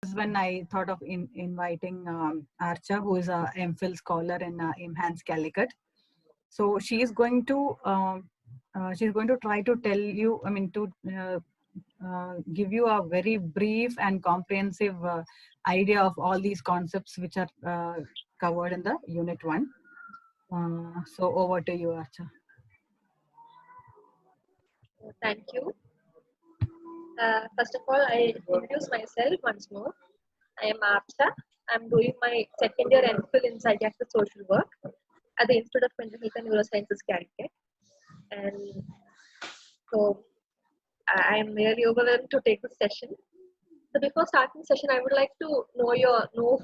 is when I thought of inviting Archa, who is a MPhil scholar in Imhans Calicut. So she's going to try to tell you, I mean, to give you a very brief and comprehensive idea of all these concepts which are covered in the Unit 1. So over to you, Archa. Thank you. First of all, I introduce myself once more. I am Archa. I'm doing my second year MPhil in psychiatric social work at the Institute of Mental Health and Neurosciences, Calicut. And so I am really overwhelmed to take this session. So before starting the session, I would like to know.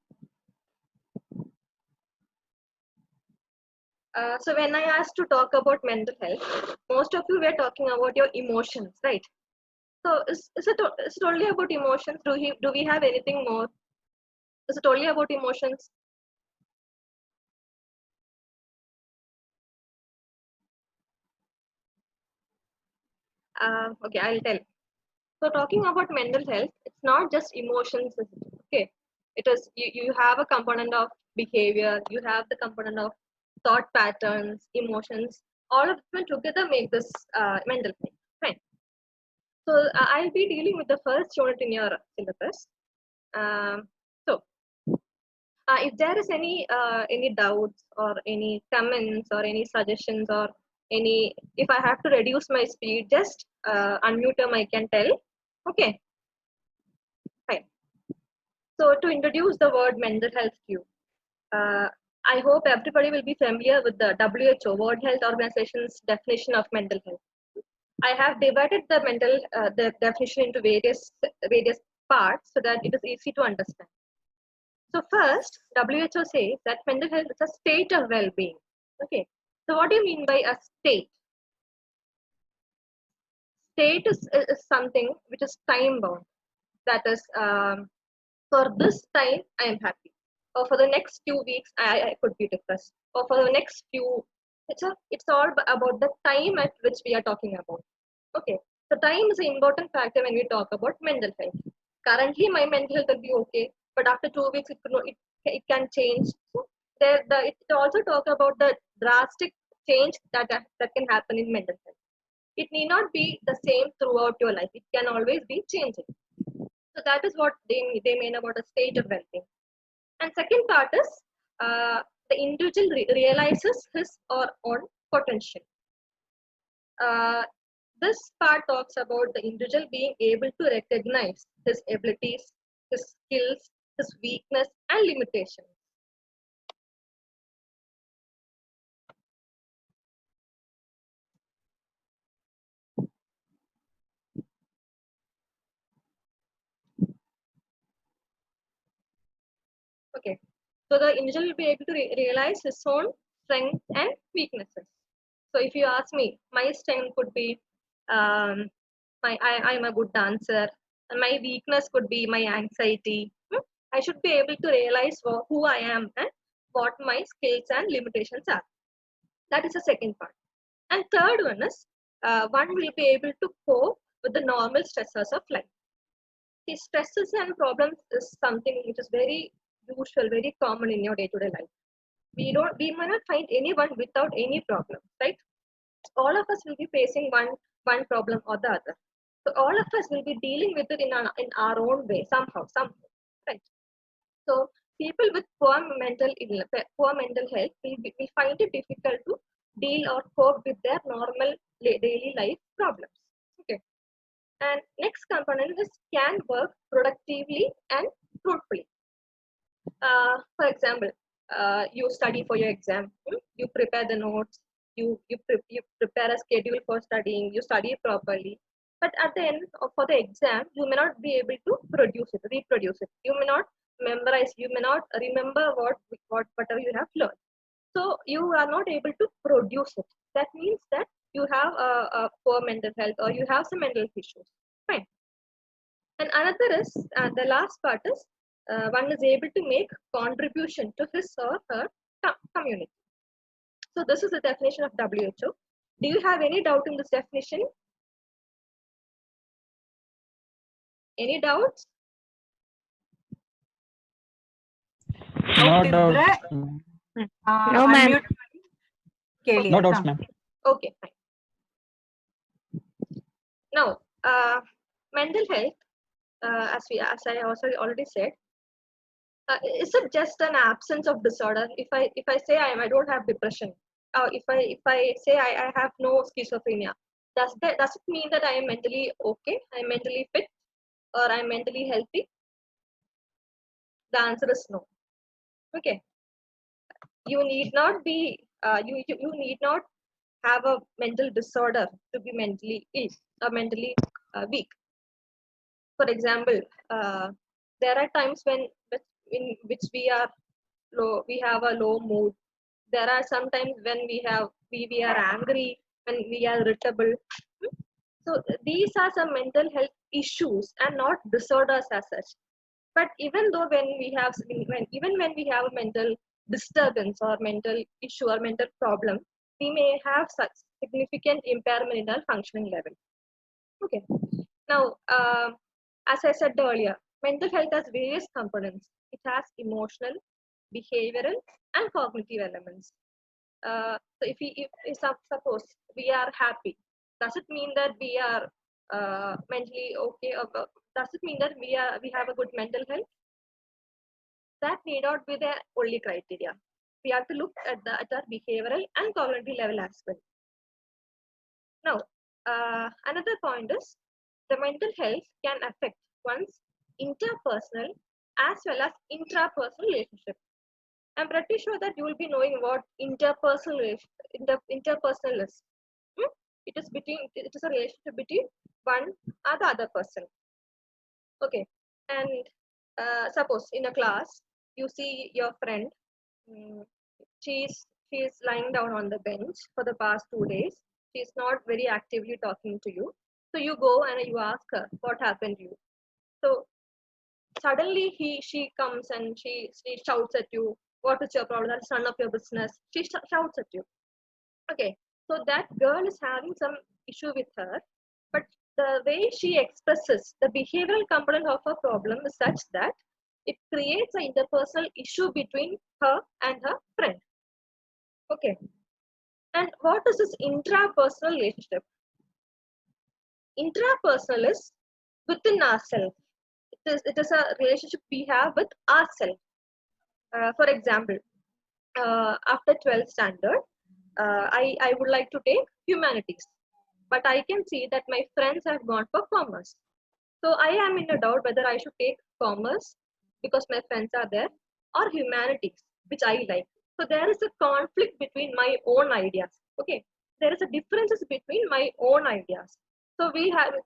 So when I asked to talk about mental health, most of you were talking about your emotions, right? So is it only about emotions? Do we have anything more? Is it only about emotions? Okay, I'll tell. So talking about mental health, it's not just emotions, okay? It is you have a component of behavior, you have the component of thought patterns, emotions, all of them together make this mental health, right? So I'll be dealing with the first unit in your syllabus. So if there is any doubts or any comments or any suggestions or if I have to reduce my speed, just unmute your mic and tell. Okay, fine. So to introduce the word mental health to you, I hope everybody will be familiar with the WHO, World Health Organization's definition of mental health. I have divided the definition into various parts so that it is easy to understand. So first, WHO says that mental health is a state of well-being. Okay. So what do you mean by a state? State is something which is time bound. That is, for this time I am happy, or for the next 2 weeks I could be depressed, or for the next few. It's all about the time at which we are talking about. Okay. So time is an important factor when we talk about mental health. Currently, my mental health will be okay, but after 2 weeks, it can change. So it also talk about the drastic change that can happen in mental health. It need not be the same throughout your life. It can always be changing. So that is what they mean about a state of well-being. And second part is the individual realizes his or own potential. This part talks about the individual being able to recognize his abilities, his skills, his weakness, and limitations. Okay, so the individual will be able to realize his own strengths and weaknesses. So if you ask me, my strength could be I'm a good dancer, and my weakness could be my anxiety. I should be able to realize who I am and what my skills and limitations are. That is the second part. And third one is one will be able to cope with the normal stressors of life. The stresses and problems is something which is very usual, very common in your day-to-day life. We might not find anyone without any problem, right? All of us will be facing one problem or the other. So all of us will be dealing with it in our own way, somehow, right? So people with poor mental health will find it difficult to deal or cope with their normal daily life problems. Okay. And next component is can work productively and fruitfully. For example, you study for your exam, you prepare the notes, you prepare a schedule for studying, you study properly. But at the end for the exam, you may not be able to reproduce it. You may not memorize, you may not remember whatever you have learned. So you are not able to produce it. That means that you have a poor mental health or you have some mental issues. Fine. And another is the last part is one is able to make contribution to his or her community. So this is the definition of WHO. Do you have any doubt in this definition? Any doubts? Doubt ಇದ್ರೆ No, ma'am. unmute ಕೇಳಿ No ಆಯ್ತಾ? doubts, ma'am. Okay, fine. Now, mental health, as I also already said, is it just an absence of disorder? If I say I don't have depression, if I say I have no schizophrenia, does it mean that I am mentally okay? I am mentally fit, or I am mentally healthy? The answer is no. Okay, you need not be you need not have a mental disorder to be mentally ill or mentally weak. For example, there are times when in which we are low, we have a low mood. There are sometimes when we are angry, when we are irritable. So these are some mental health issues and not disorders as such. But even though even when we have a mental disturbance or mental issue or mental problem, we may have such significant impairment in our functioning level. Okay. Now, as I said earlier, mental health has various components. It has emotional, behavioral, and cognitive elements. So if suppose we are happy, does it mean that we are mentally okay? Or does it mean that we have a good mental health? That need not be the only criteria. We have to look at our behavioral and cognitive level as well. Now, another point is the mental health can affect one's interpersonal as well as intrapersonal relationship. I'm pretty sure that you will be knowing what interpersonal is. It is a relationship between one or the other person. Okay, and suppose in a class you see your friend. She's lying down on the bench for the past 2 days. She's not very actively talking to you. So you go and you ask her what happened to you. So suddenly she comes and she shouts at you, what is your problem? That's none of your business. She shouts at you. Okay, so that girl is having some issue with her, but the way she expresses the behavioral component of her problem is such that it creates an interpersonal issue between her and her friend. Okay, and what is this intrapersonal relationship? Intrapersonal is within ourselves. It is a relationship we have with ourselves. For example, after 12th standard, I would like to take humanities, but I can see that my friends have gone for commerce. So I am in a doubt whether I should take commerce because my friends are there, or humanities, which I like. So there is a conflict between my own ideas. Okay, there is a differences between my own ideas. So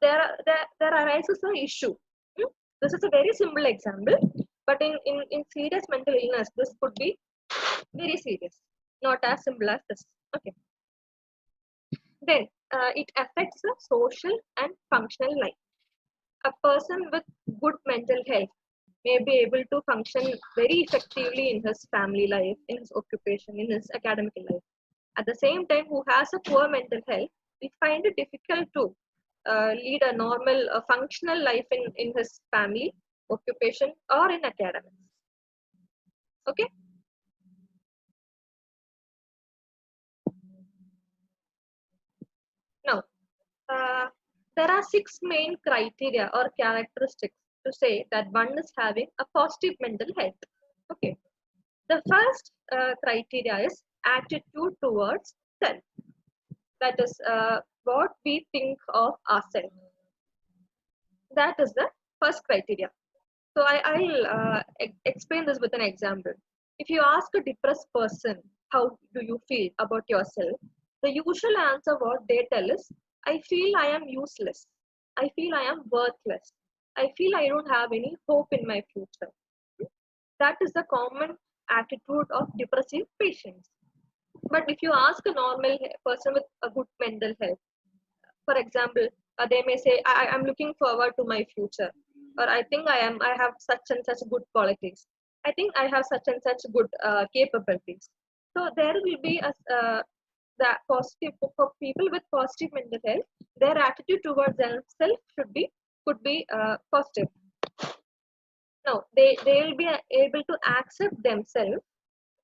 there arises an issue. This is a very simple example, but in serious mental illness, this could be very serious, not as simple as this. Okay. Then it affects the social and functional life. A person with good mental health may be able to function very effectively in his family life, in his occupation, in his academic life. At the same time, who has a poor mental health, we find it difficult to lead a normal, functional life in his family, occupation, or in academics. Okay. Now, there are 6 main criteria or characteristics to say that one is having a positive mental health. Okay. The first criteria is attitude towards self. That is what we think of ourselves. That is the first criteria. So I'll explain this with an example. If you ask a depressed person, how do you feel about yourself? The usual answer what they tell is, I feel I am useless. I feel I am worthless. I feel I don't have any hope in my future. That is the common attitude of depressive patients. But if you ask a normal person with a good mental health, for example, they may say, I'm looking forward to my future, or I think I have such and such good qualities. I think I have such and such good capabilities. So there will be the positive for people with positive mental health. Their attitude towards themselves could be positive. No, they will be able to accept themselves.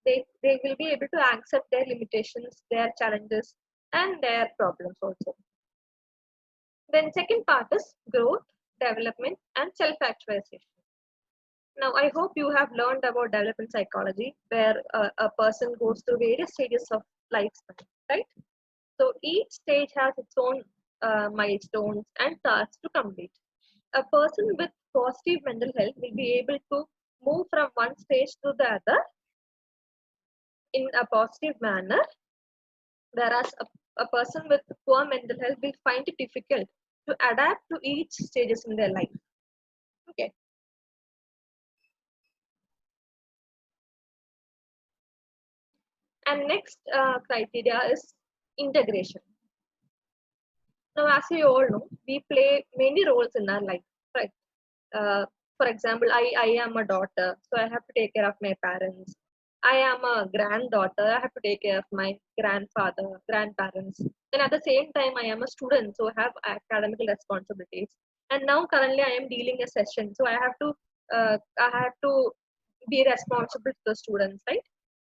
They will be able to accept their limitations, their challenges, and their problems also. Then second part is growth, development, and self-actualization. Now, I hope you have learned about development psychology, where a person goes through various stages of lifespan, right? So each stage has its own milestones and tasks to complete. A person with positive mental health will be able to move from one stage to the other in a positive manner, whereas a person with poor mental health will find it difficult to adapt to each stages in their life. Okay. And next criteria is integration. Now, as you all know, we play many roles in our life, right? For example, I am a daughter, so I have to take care of my parents. I am a granddaughter, I have to take care of my grandfather, grandparents. Then at the same time, I am a student, so I have academic responsibilities. And now currently I am dealing a session, so I have to be responsible to the students, right?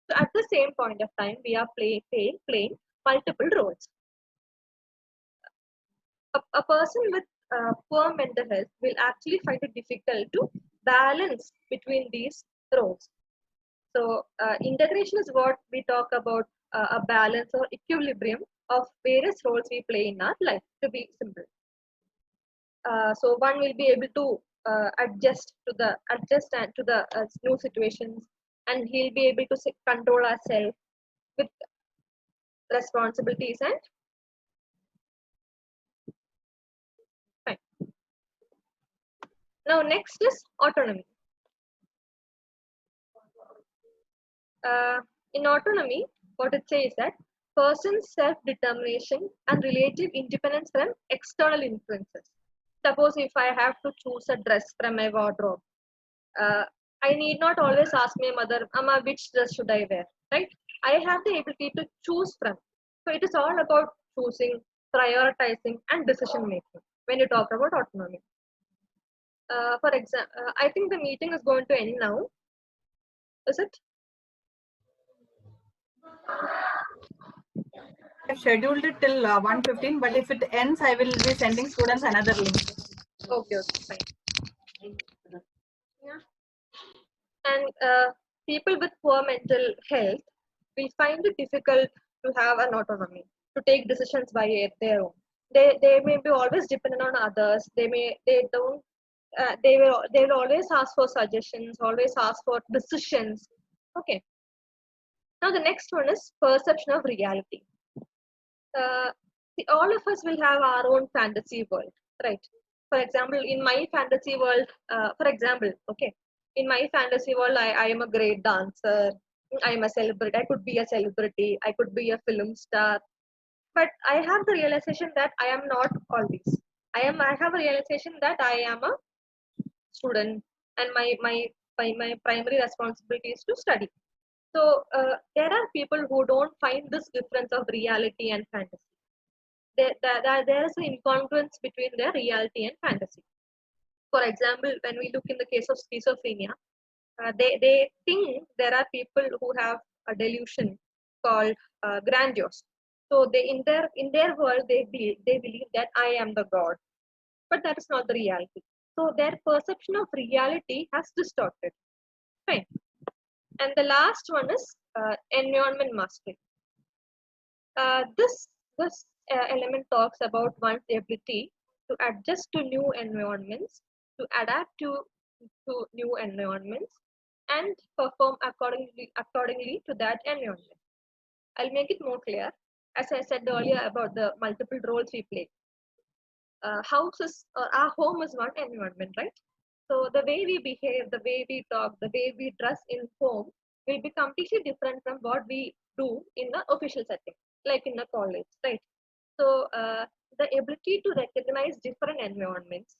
So at the same point of time, we are playing multiple roles. A person with poor mental health will actually find it difficult to balance between these roles. So integration is what we talk about, a balance or equilibrium of various roles we play in our life, to be simple. So one will be able to adjust and to the new situations, and he'll be able to control ourselves with responsibilities and fine. Now next is autonomy. In autonomy, what it says that person's self-determination and relative independence from external influences. Suppose if I have to choose a dress from my wardrobe, uh, I need not always ask my mother, Amma, which dress should I wear, right? I have the ability to choose from. So it is all about choosing, prioritizing, and decision making when you talk about autonomy. For example, I think the meeting is going to end now. Is it? I've scheduled it till 1:15, but if it ends, I will be sending students another link. Okay, fine. Yeah. And people with poor mental health will find it difficult to have an autonomy, to take decisions by their own. They may be always dependent on others. They don't they will always ask for suggestions, always ask for decisions. Okay. Now the next one is perception of reality. All of us will have our own fantasy world, right? For example, in my fantasy world, for example, okay, in my fantasy world, I am a great dancer. I am a celebrity. I could be a celebrity. I could be a film star. But I have the realization that I am not all these. I have a realization that I am a student, and my primary responsibility is to study. So there are people who don't find this difference of reality and fantasy. There is an incongruence between their reality and fantasy. For example, when we look in the case of schizophrenia, they think there are people who have a delusion called grandiose. So in their world they believe that I am the god, but that is not the reality. So their perception of reality has distorted. Fine. And the last one is environment mastery. This element talks about one's ability to adjust to new environments, to adapt to new environments, and perform accordingly to that environment. I'll make it more clear. As I said earlier about the multiple roles we play, houses or our home is one environment, right? So the way we behave, the way we talk, the way we dress in home will be completely different from what we do in the official setting, like in a college, right? So the ability to recognize different environments